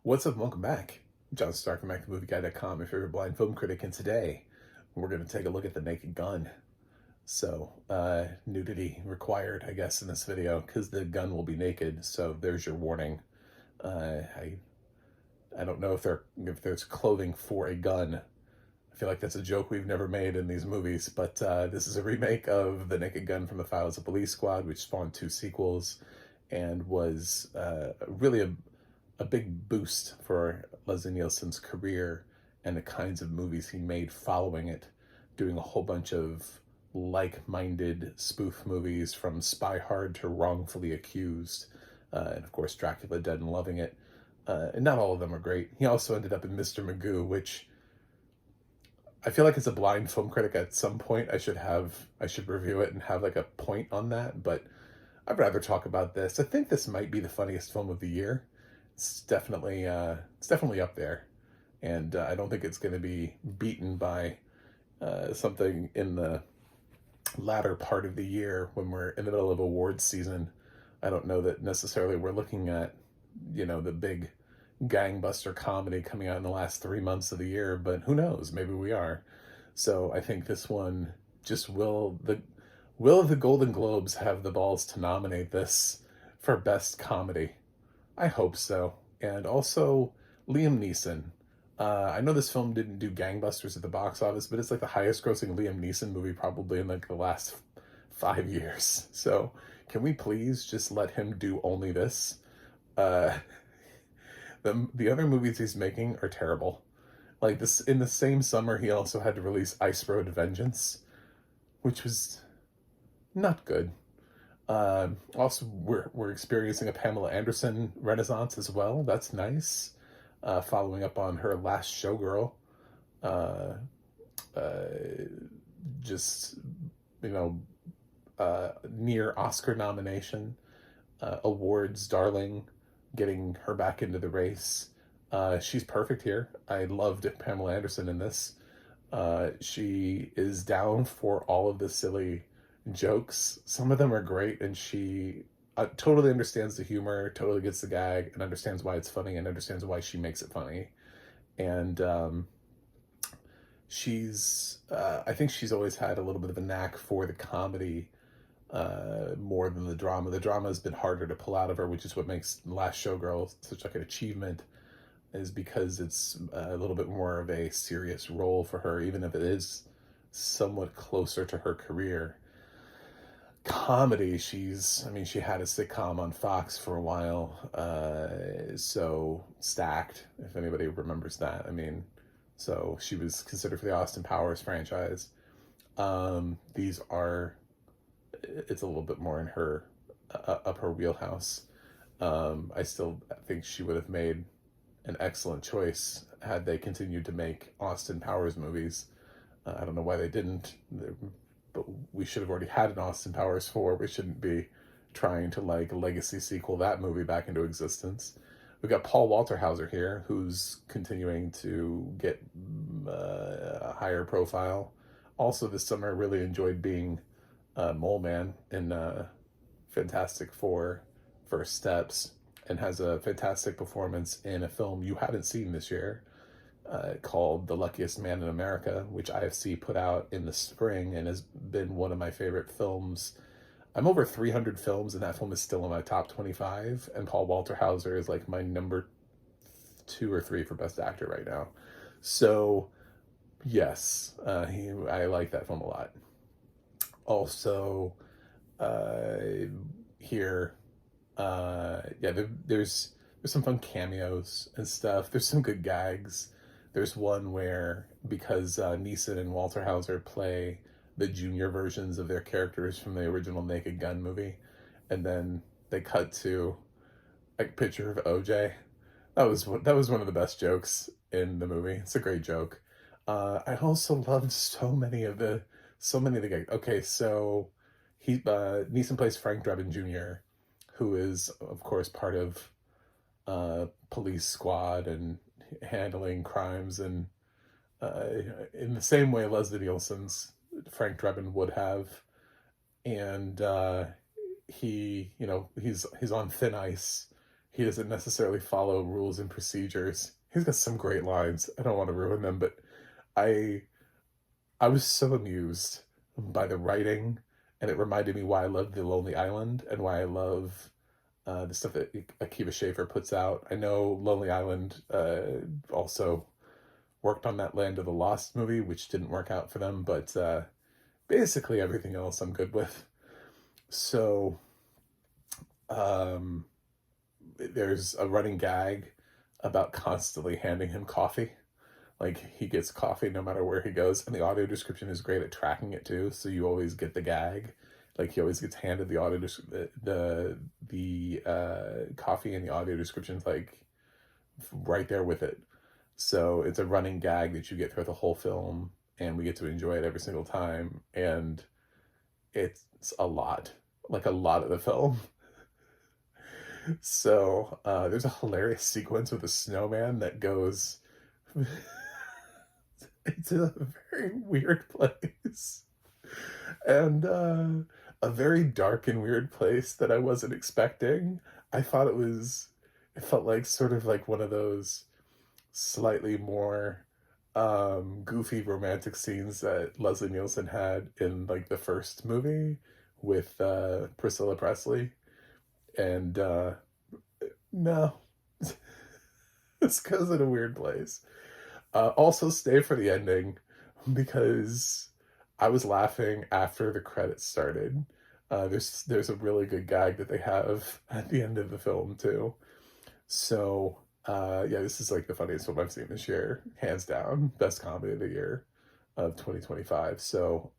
What's up? Welcome back. John Stark from MacTheMovieGuy.com, your favorite blind film critic, and today we're going to take a look at The Naked Gun. So, nudity required, I guess, in this video, because the gun will be naked, so there's your warning. I don't know if there's clothing for a gun. I feel like that's a joke we've never made in these movies, but this is a remake of The Naked Gun from the Files of Police Squad, which spawned 2 sequels, and was really a big boost for Leslie Nielsen's career and the kinds of movies he made following it, doing a whole bunch of like-minded spoof movies from Spy Hard to Wrongfully Accused, and of course Dracula Dead and Loving It. And not all of them are great. He also ended up in Mr. Magoo, which I feel like as a blind film critic at some point I should review it and have like a point on that, but I'd rather talk about this. I think this might be the funniest film of the year. It's definitely up there, and I don't think it's going to be beaten by something in the latter part of the year when we're in the middle of awards season. I don't know that necessarily we're looking at, the big gangbuster comedy coming out in the last 3 months of the year, but who knows? Maybe we are. So I think this one just will the Golden Globes have the balls to nominate this for Best Comedy? I hope so. And also, Liam Neeson. I know this film didn't do gangbusters at the box office, but it's like the highest grossing Liam Neeson movie probably in like the last 5 years. So can we please just let him do only this? The other movies he's making are terrible. Like this, in the same summer, he also had to release Ice Road Vengeance, which was not good. Also, we're experiencing a Pamela Anderson renaissance as well. That's nice. Following up on her last Showgirl. Just, near Oscar nomination. Awards darling, getting her back into the race. She's perfect here. I loved Pamela Anderson in this. She is down for all of the silly jokes. Some of them are great, and she totally understands the humor, totally gets the gag, and understands why it's funny, and understands why she makes it funny. And I think she's always had a little bit of a knack for the comedy more than the drama. The drama has been harder to pull out of her, which is what makes Last Showgirl such like an achievement, is because it's a little bit more of a serious role for her, even if it is somewhat closer to her career. Comedy, she had a sitcom on Fox for a while, so Stacked, if anybody remembers that. So she was considered for the Austin Powers franchise. It's a little bit more in her up her wheelhouse. I still think she would have made an excellent choice had they continued to make Austin Powers movies. I don't know why they didn't, but we should have already had an Austin Powers 4. We shouldn't be trying to like legacy sequel that movie back into existence. We've got Paul Walter here, who's continuing to get a higher profile. Also this summer, really enjoyed being Mole Man in Fantastic Four First Steps, and has a fantastic performance in a film you haven't seen this year, called The Luckiest Man in America, which IFC put out in the spring and has been one of my favorite films. I'm over 300 films, and that film is still in my top 25, and Paul Walter is like my number 2 or 3 for Best Actor right now. So, yes, I like that film a lot. Also, here, there's some fun cameos and stuff. There's some good gags. There's one where, because Neeson and Walter play the junior versions of their characters from the original Naked Gun movie, and then they cut to a picture of OJ. That was one of the best jokes in the movie. It's a great joke. I also loved so many of the gags. Okay, so Neeson plays Frank Drebin Jr., who is of course part of Police Squad and handling crimes, and in the same way Leslie Nielsen's Frank Drebin would have. And he's on thin ice he doesn't necessarily follow rules and procedures. He's got some great lines. I don't want to ruin them, but I I was so amused by the writing, and it reminded me why I love The Lonely Island and why I love the stuff that Akiva Schaffer puts out. I know Lonely Island also worked on that Land of the Lost movie, which didn't work out for them, but basically everything else I'm good with. So um, there's a running gag about constantly handing him coffee. Like, he gets coffee no matter where he goes, and the audio description is great at tracking it too, so you always get the gag. Like, he always gets handed the coffee and the audio description's like right there with it. So it's a running gag that you get throughout the whole film, and we get to enjoy it every single time, and it's a lot, like a lot of the film. So there's a hilarious sequence with a snowman that goes it's a very weird place, and a very dark and weird place that I wasn't expecting. I thought it felt like sort of like one of those slightly more goofy romantic scenes that Leslie Nielsen had in like the first movie with Priscilla Presley. And no, this goes in a weird place. Also, stay for the ending because I was laughing after the credits started. There's a really good gag that they have at the end of the film too. So yeah, this is like the funniest film I've seen this year, hands down, best comedy of the year of 2025. So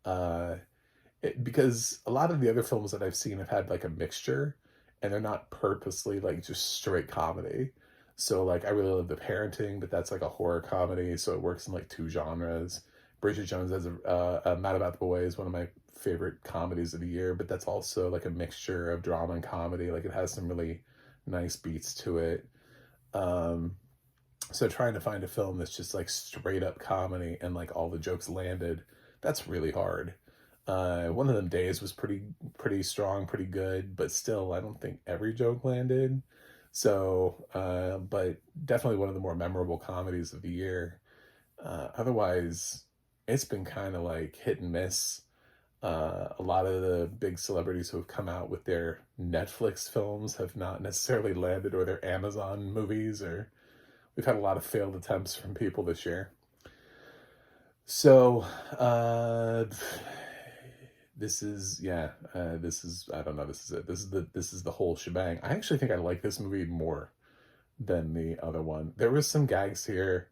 because a lot of the other films that I've seen have had like a mixture, and they're not purposely like just straight comedy. So like I really love The Parenting, but that's like a horror comedy, so it works in like two genres. Bridget Jones has a Mad About the Boy is one of my favorite comedies of the year, but that's also like a mixture of drama and comedy. Like, it has some really nice beats to it. So trying to find a film that's just like straight up comedy and like all the jokes landed, that's really hard. One of them days was pretty strong, pretty good, but still I don't think every joke landed. So but definitely one of the more memorable comedies of the year. Otherwise it's been kind of like hit and miss. A lot of the big celebrities who have come out with their Netflix films have not necessarily landed, or their Amazon movies, or we've had a lot of failed attempts from people this year. So this is I don't know, this is it. This is the whole shebang. I actually think I like this movie more than the other one. There was some gags here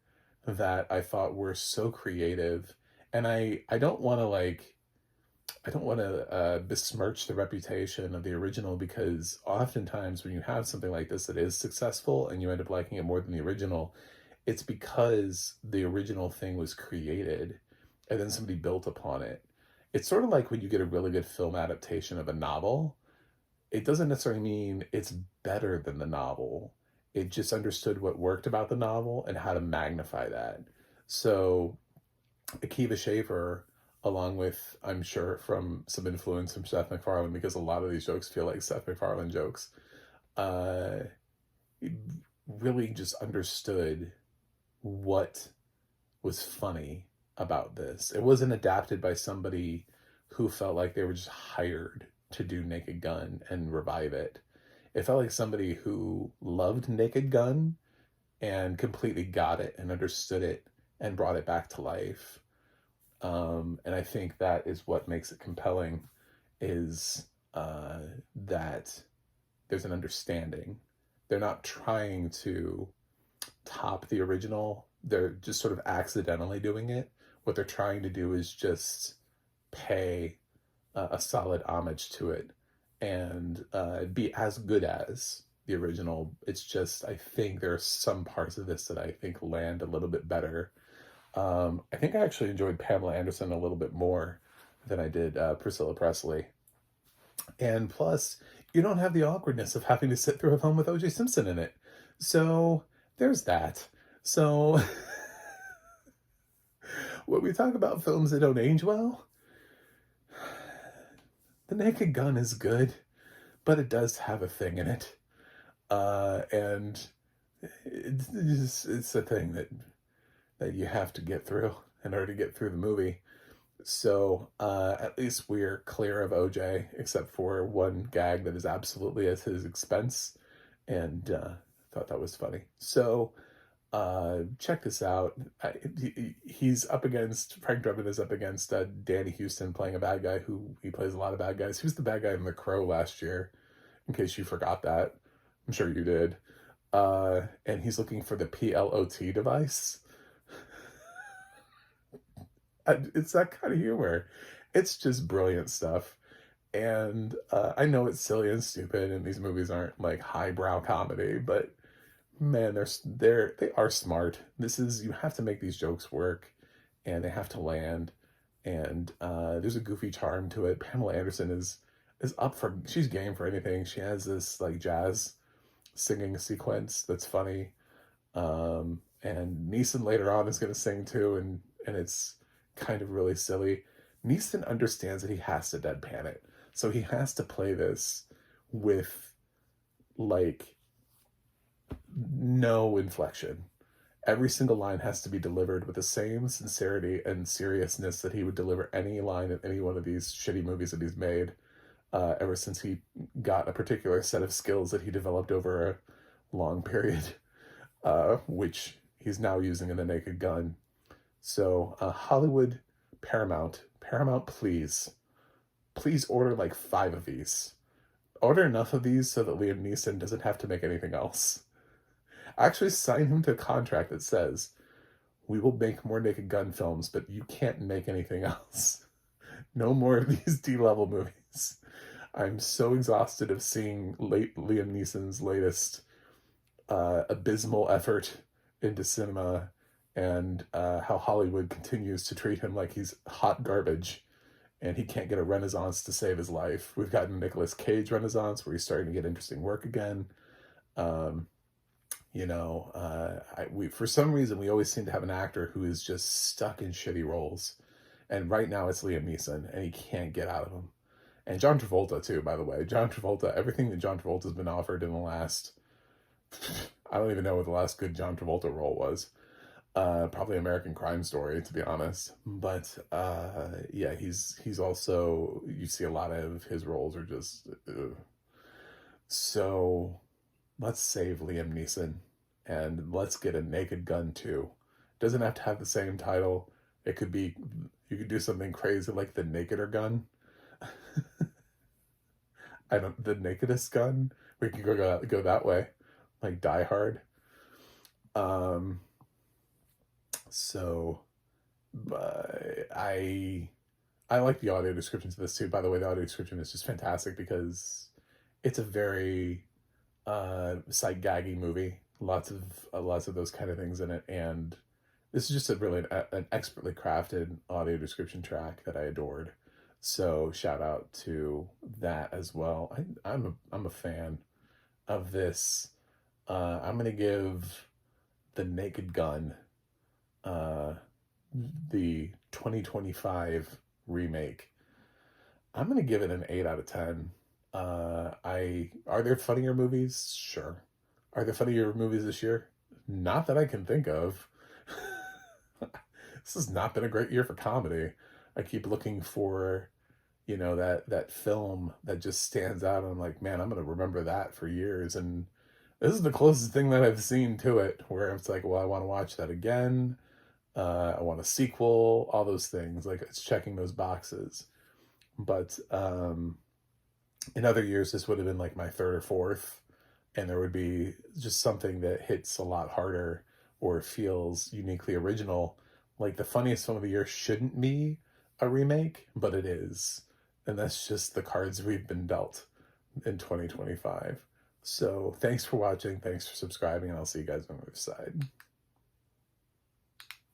that I thought were so creative, and I don't want to besmirch the reputation of the original, because oftentimes when you have something like this that is successful and you end up liking it more than the original, it's because the original thing was created and then somebody built upon it. It's sort of like when you get a really good film adaptation of a novel. It doesn't necessarily mean it's better than the novel. It just understood what worked about the novel and how to magnify that. So Akiva Schaffer, along with, I'm sure, from some influence from Seth MacFarlane, because a lot of these jokes feel like Seth MacFarlane jokes, really just understood what was funny about this. It wasn't adapted by somebody who felt like they were just hired to do Naked Gun and revive it. It felt like somebody who loved Naked Gun and completely got it and understood it and brought it back to life. And I think that is what makes it compelling, is that there's an understanding. They're not trying to top the original. They're just sort of accidentally doing it. What they're trying to do is just pay a solid homage to it and be as good as the original. It's just, I think there are some parts of this that I think land a little bit better. I think I actually enjoyed Pamela Anderson a little bit more than I did Priscilla Presley. And plus, you don't have the awkwardness of having to sit through a film with O.J. Simpson in it. So there's that. So when we talk about films that don't age well, The Naked Gun is good, but it does have a thing in it. And it's a thing that you have to get through in order to get through the movie. So at least we're clear of OJ, except for one gag that is absolutely at his expense, and thought that was funny. So check this out. He's up against, Frank Drebin is up against Danny Houston playing a bad guy who he plays a lot of bad guys. He was the bad guy in The Crow last year, in case you forgot that. I'm sure you did. And he's looking for the PLOT device. It's that kind of humor. It's just brilliant stuff. And I know it's silly and stupid, and these movies aren't like highbrow comedy, but man, they are smart. This is, you have to make these jokes work, and they have to land. And there's a goofy charm to it. Pamela Anderson is up for, she's game for anything. She has this like jazz singing sequence that's funny. And Neeson later on is going to sing too, and it's kind of really silly. Neeson understands that he has to deadpan it. So he has to play this with like no inflection. Every single line has to be delivered with the same sincerity and seriousness that he would deliver any line in any one of these shitty movies that he's made, ever since he got a particular set of skills that he developed over a long period, which he's now using in The Naked Gun. So Hollywood, Paramount, please order like 5 of these. Order enough of these so that Liam Neeson doesn't have to make anything else. Actually sign him to a contract that says, we will make more Naked Gun films, but you can't make anything else. No more of these D-level movies. I'm so exhausted of seeing Liam Neeson's latest abysmal effort into cinema, and how Hollywood continues to treat him like he's hot garbage and he can't get a renaissance to save his life. We've gotten Nicolas Cage renaissance where he's starting to get interesting work again. For some reason, we always seem to have an actor who is just stuck in shitty roles. And right now it's Liam Neeson, and he can't get out of them. And John Travolta, too, by the way. John Travolta, everything that John Travolta's been offered in the last... I don't even know what the last good John Travolta role was. Probably American Crime Story, to be honest. But, yeah, he's also... You see a lot of his roles are just... So, let's save Liam Neeson. And let's get a Naked Gun 2. Doesn't have to have the same title. It could be... You could do something crazy like The Nakeder Gun. The Nakedest Gun. We could go that way, like Die Hard. So, but I like the audio description to this too. By the way, the audio description is just fantastic because it's a very sight gaggy movie. Lots of those kind of things in it, and this is just an expertly crafted audio description track that I adored. So shout out to that as well. I'm a fan of this. I'm gonna give The Naked Gun, the 2025 remake, I'm gonna give it an 8 out of 10. Are there funnier movies? Sure. Are there funnier movies this year? Not that I can think of. This has not been a great year for comedy. I keep looking for, that film that just stands out. I'm like, man, I'm going to remember that for years. And this is the closest thing that I've seen to it, where it's like, well, I want to watch that again. I want a sequel, all those things. Like, it's checking those boxes. But in other years, this would have been like my third or fourth. And there would be just something that hits a lot harder or feels uniquely original. Like, the funniest film of the year shouldn't be a remake, but it is. And that's just the cards we've been dealt in 2025. So thanks for watching. Thanks for subscribing. And I'll see you guys on the other side.